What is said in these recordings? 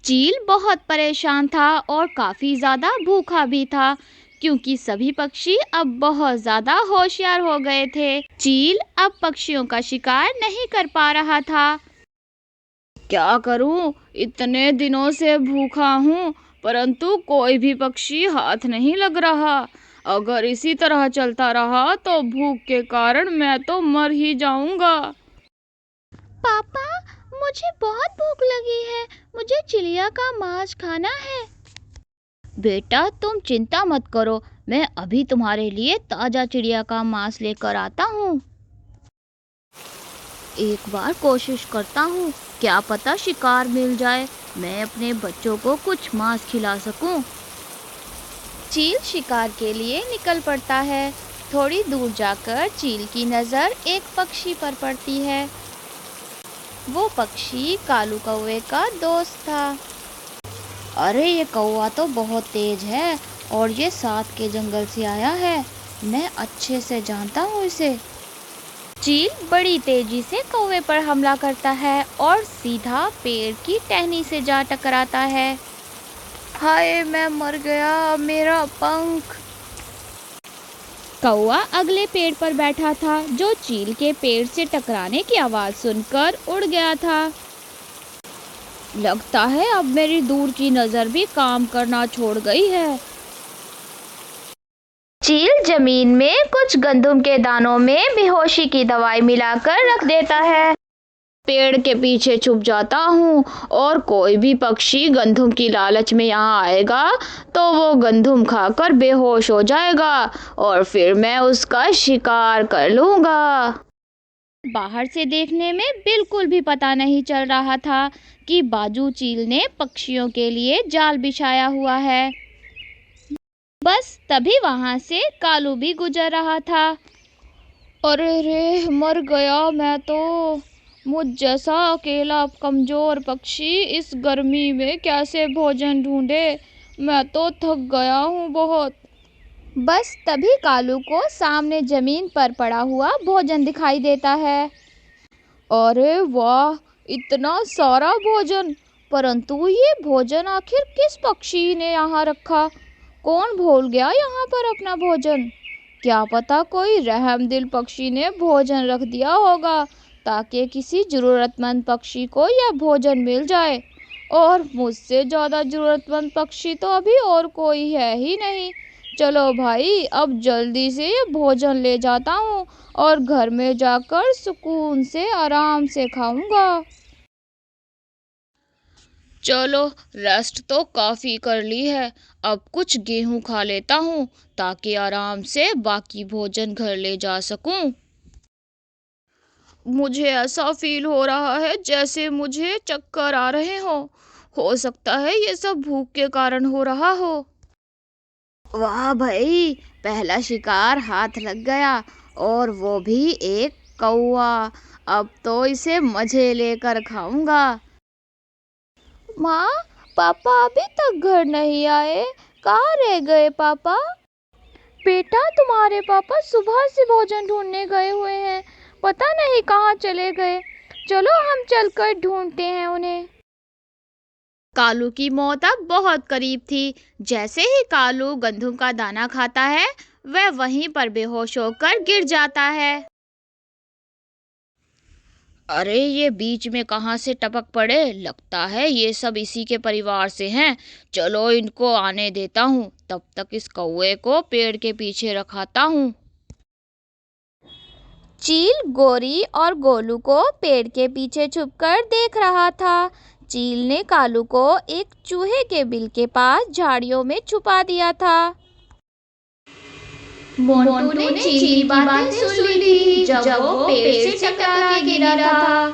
चील बहुत परेशान था और काफी ज्यादा भूखा भी था, क्योंकि सभी पक्षी अब बहुत ज्यादा होशियार हो गए थे। चील अब पक्षियों का शिकार नहीं कर पा रहा था। क्या करूं, इतने दिनों से भूखा हूं, परंतु कोई भी पक्षी हाथ नहीं लग रहा। अगर इसी तरह चलता रहा तो भूख के कारण मैं तो मर ही जाऊंगा। पापा, मुझे बहुत भूख लगी है। मुझे चिड़िया का मांस खाना है। बेटा, तुम चिंता मत करो, मैं अभी तुम्हारे लिए ताजा चिड़िया का मांस लेकर आता हूँ। एक बार कोशिश करता हूँ, क्या पता शिकार मिल जाए, मैं अपने बच्चों को कुछ मांस खिला सकूं। चील शिकार के लिए निकल पड़ता है। थोड़ी दूर जाकर चील की नज़र एक पक्षी पर पड़ती है। वो पक्षी कालू कौवे का दोस्त था। अरे, ये कौवा तो बहुत तेज है और ये साथ के जंगल से आया है। मैं अच्छे से जानता हूँ इसे। चील बड़ी तेजी से कौवे पर हमला करता है और सीधा पेड़ की टहनी से जा टकराता है। हाय, मैं मर गया, मेरा पंख। कौवा अगले पेड़ पर बैठा था, जो चील के पेड़ से टकराने की आवाज सुनकर उड़ गया था। लगता है अब मेरी दूर की नजर भी काम करना छोड़ गई है। चील जमीन में कुछ गंदम के दानों में बेहोशी की दवाई मिलाकर रख देता है। पेड़ के पीछे छुप जाता हूँ और कोई भी पक्षी गंदम की लालच में यहाँ आएगा तो वो गंदम खाकर बेहोश हो जाएगा और फिर मैं उसका शिकार कर लूँगा। बाहर से देखने में बिल्कुल भी पता नहीं चल रहा था कि बाजू चील ने पक्षियों के लिए जाल बिछाया हुआ है। बस तभी वहां से कालू भी गुजर रहा था। अरे रे, मर गया मैं तो। मुझ जैसा अकेला कमजोर पक्षी इस गर्मी में कैसे भोजन ढूंढे। मैं तो थक गया हूँ बहुत। बस तभी कालू को सामने जमीन पर पड़ा हुआ भोजन दिखाई देता है। अरे वाह, इतना सारा भोजन! परंतु ये भोजन आखिर किस पक्षी ने यहाँ रखा? कौन भूल गया यहाँ पर अपना भोजन? क्या पता कोई रहमदिल पक्षी ने भोजन रख दिया होगा ताकि किसी जरूरतमंद पक्षी को यह भोजन मिल जाए। और मुझसे ज़्यादा ज़रूरतमंद पक्षी तो अभी और कोई है ही नहीं। चलो भाई, अब जल्दी से ये भोजन ले जाता हूँ और घर में जाकर सुकून से आराम से खाऊंगा। चलो, रेस्ट तो काफ़ी कर ली है, अब कुछ गेहूं खा लेता हूँ ताकि आराम से बाकी भोजन घर ले जा सकूं। मुझे ऐसा फील हो रहा है जैसे मुझे चक्कर आ रहे हो सकता है ये सब भूख के कारण हो रहा हो। वाह भाई, पहला शिकार हाथ लग गया और वो भी एक कौवा। अब तो इसे मजे लेकर खाऊंगा। माँ, पापा अभी तक घर नहीं आए, कहाँ रह गए पापा? बेटा, तुम्हारे पापा सुबह से भोजन ढूंढने गए हुए हैं, पता नहीं कहाँ चले गए। चलो हम चलकर ढूंढते हैं उन्हें। कालू की मौत अब बहुत करीब थी। जैसे ही कालू गंदम का दाना खाता है, वह वहीं पर बेहोश होकर गिर जाता है। अरे, ये बीच में कहाँ से टपक पड़े, लगता है ये सब इसी के परिवार से हैं। चलो इनको आने देता हूँ, तब तक इस कौवे को पेड़ के पीछे रखाता हूँ। चील गोरी और गोलू को पेड़ के पीछे छुपकर देख रहा था। चील ने कालू को एक चूहे के बिल के पास झाड़ियों में छुपा दिया था। मोंटू ने चील की बातें सुन ली थी जब वो पेड़ से टकरा के गिरा था।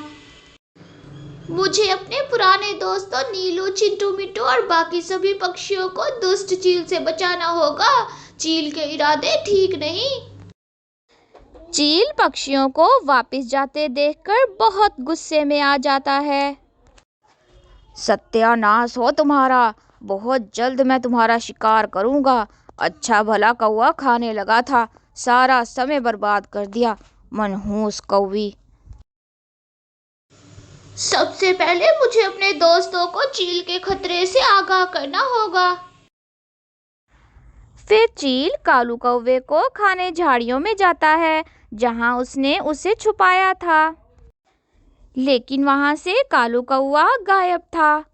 मुझे अपने पुराने दोस्तों नीलू, चिंटू, मिट्टू और बाकी सभी पक्षियों को दुष्ट चील से बचाना होगा। चील के इरादे ठीक नहीं। चील पक्षियों को वापस जाते देखकर बहुत गुस्से में आ जाता है। सत्यानाश हो तुम्हारा, बहुत जल्द मैं तुम्हारा शिकार करूंगा। अच्छा भला कौवा खाने लगा था, सारा समय बर्बाद कर दिया, मनहूस कौवी। सबसे पहले मुझे अपने दोस्तों को चील के खतरे से आगाह करना होगा। फिर चील कालू कौवे को खाने झाड़ियों में जाता है जहां उसने उसे छुपाया था, लेकिन वहां से कालू कौवा गायब था।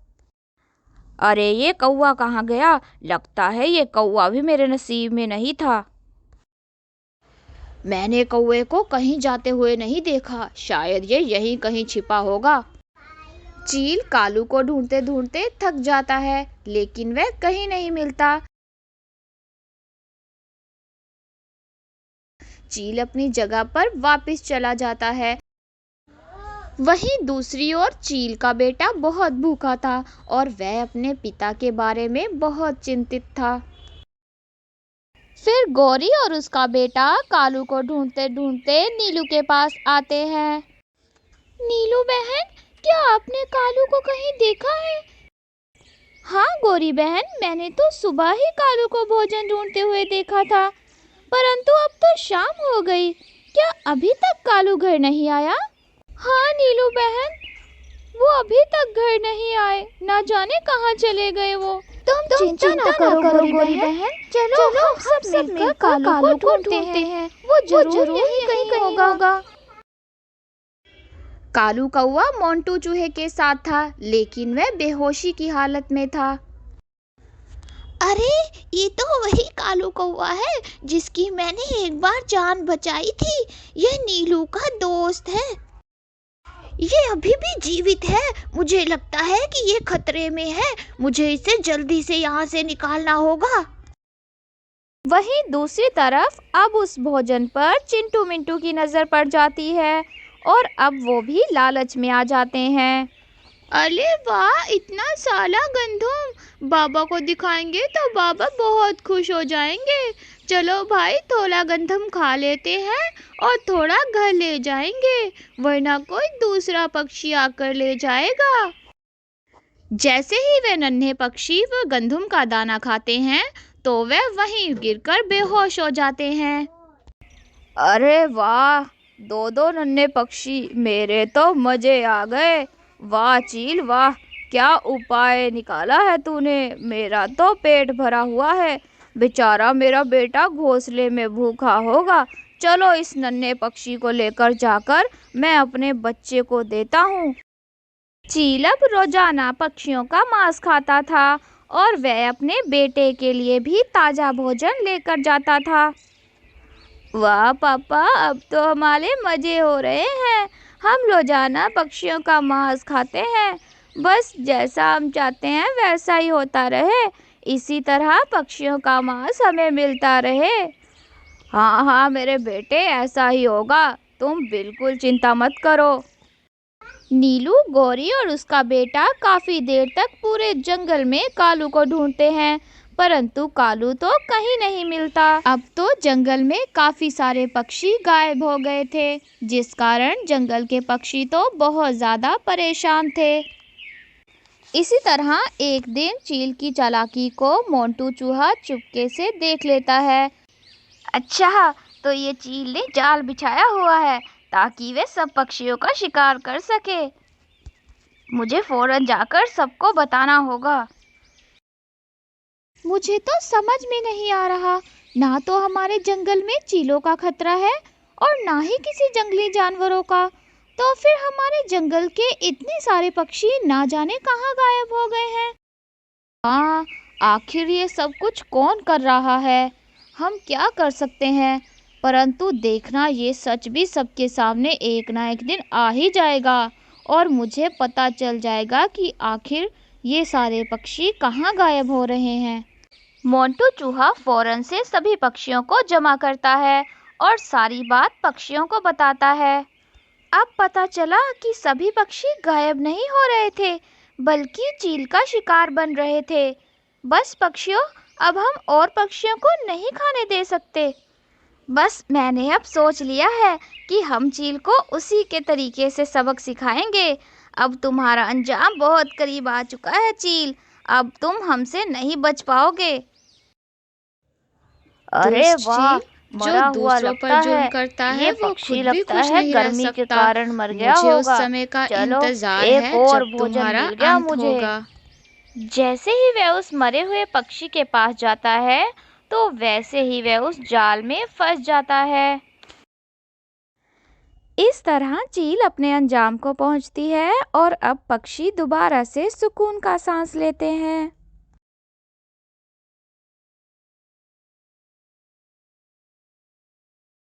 अरे ये कौवा कहाँ गया? लगता है ये कौवा भी मेरे नसीब में नहीं था। मैंने कौवे को कहीं जाते हुए नहीं देखा, शायद ये यहीं कहीं छिपा होगा। चील कालू को ढूंढते ढूंढते थक जाता है, लेकिन वह कहीं नहीं मिलता। चील अपनी जगह पर वापस चला जाता है। वहीं दूसरी ओर चील का बेटा बहुत भूखा था और वह अपने पिता के बारे में बहुत चिंतित था। फिर गौरी और उसका बेटा कालू को ढूंढते ढूंढते नीलू के पास आते हैं। नीलू बहन, क्या आपने कालू को कहीं देखा है? हाँ गौरी बहन, मैंने तो सुबह ही कालू को भोजन ढूंढते हुए देखा था, परंतु अब तो शाम हो गई। क्या अभी तक कालू घर नहीं आया? हाँ नीलू बहन, वो अभी तक घर नहीं आए, ना जाने कहाँ चले गए वो। तुम चिंता ना करो गौरी बहन, चलो हम सब मिलकर कालू को ढूंढते हैं। वो जरूर यहीं कहीं होगा। कालू कौवा मोंटू चूहे के साथ था, लेकिन वह बेहोशी की हालत में था। अरे ये तो वही कालू कौवा है जिसकी मैंने एक बार जान बचाई थी। यह नीलू का दोस्त है। ये अभी भी जीवित है। मुझे लगता है कि ये खतरे में है। मुझे इसे जल्दी से यहाँ से निकालना होगा। वहीं दूसरी तरफ अब उस भोजन पर चिंटू मिंटू की नजर पड़ जाती है और अब वो भी लालच में आ जाते हैं। अरे वाह, इतना सारा गंधम! बाबा को दिखाएंगे तो बाबा बहुत खुश हो जाएंगे। चलो भाई, थोड़ा गंधम खा लेते हैं और थोड़ा घर ले जाएंगे, वरना कोई दूसरा पक्षी आकर ले जाएगा। जैसे ही वे नन्हे पक्षी वो गंधम का दाना खाते हैं तो वे वहीं गिरकर बेहोश हो जाते हैं। अरे वाह, दो नन्हे पक्षी, मेरे तो मजे आ गए। वाह चील वाह, क्या उपाय निकाला है तूने। मेरा तो पेट भरा हुआ है, बेचारा मेरा बेटा घोंसले में भूखा होगा। चलो इस नन्हे पक्षी को लेकर जाकर मैं अपने बच्चे को देता हूँ। चील अब रोजाना पक्षियों का मांस खाता था और वह अपने बेटे के लिए भी ताजा भोजन लेकर जाता था। वाह पापा, अब तो हमारे मजे हो रहे हैं। हम रोजाना पक्षियों का मांस खाते हैं। बस जैसा हम चाहते हैं वैसा ही होता रहे। इसी तरह पक्षियों का मांस हमें मिलता रहे। हाँ हाँ मेरे बेटे, ऐसा ही होगा। तुम बिल्कुल चिंता मत करो। नीलू, गौरी और उसका बेटा काफी देर तक पूरे जंगल में कालू को ढूंढते हैं, परंतु कालू तो कहीं नहीं मिलता। अब तो जंगल में काफी सारे पक्षी गायब हो गए थे, जिस कारण जंगल के पक्षी तो बहुत ज्यादा परेशान थे। इसी तरह एक दिन चील की चालाकी को मोंटू चूहा चुपके से देख लेता है। अच्छा, तो ये चील ने जाल बिछाया हुआ है ताकि वे सब पक्षियों का शिकार कर सके। मुझे फौरन जाकर सबको बताना होगा। मुझे तो समझ में नहीं आ रहा, ना तो हमारे जंगल में चीलों का खतरा है और ना ही किसी जंगली जानवरों का, तो फिर हमारे जंगल के इतने सारे पक्षी ना जाने कहाँ गायब हो गए हैं। हाँ, आखिर ये सब कुछ कौन कर रहा है? हम क्या कर सकते हैं? परंतु देखना, ये सच भी सबके सामने एक ना एक दिन आ ही जाएगा और मुझे पता चल जाएगा कि आखिर ये सारे पक्षी कहाँ गायब हो रहे हैं। मोंटू चूहा फौरन से सभी पक्षियों को जमा करता है और सारी बात पक्षियों को बताता है। अब पता चला कि सभी पक्षी गायब नहीं हो रहे थे, बल्कि चील का शिकार बन रहे थे। बस पक्षियों, अब हम और पक्षियों को नहीं खाने दे सकते। बस मैंने अब सोच लिया है कि हम चील को उसी के तरीके से सबक सिखाएंगे। अब तुम्हारा अंजाम बहुत करीब आ चुका है चील, अब तुम हमसे नहीं बच पाओगे। अरे वाह, जो मरा हुआ दूसरों पर लगता जुल्म है। करता है ये वो पक्षी खुद भी लगता खुश है नहीं रह गर्मी के सकता। कारण मर गया मुझे उस होगा। समय का चलो, इंतजार एक है और जब भोजन तुम्हारा मिल गया अंत मुझे। होगा। जैसे ही वह उस मरे हुए पक्षी के पास जाता है, तो वैसे ही वह उस जाल में फंस जाता है। इस तरह चील अपने अंजाम को पहुंचती है और अब पक्षी दोबारा से सुकून का सांस लेते हैं।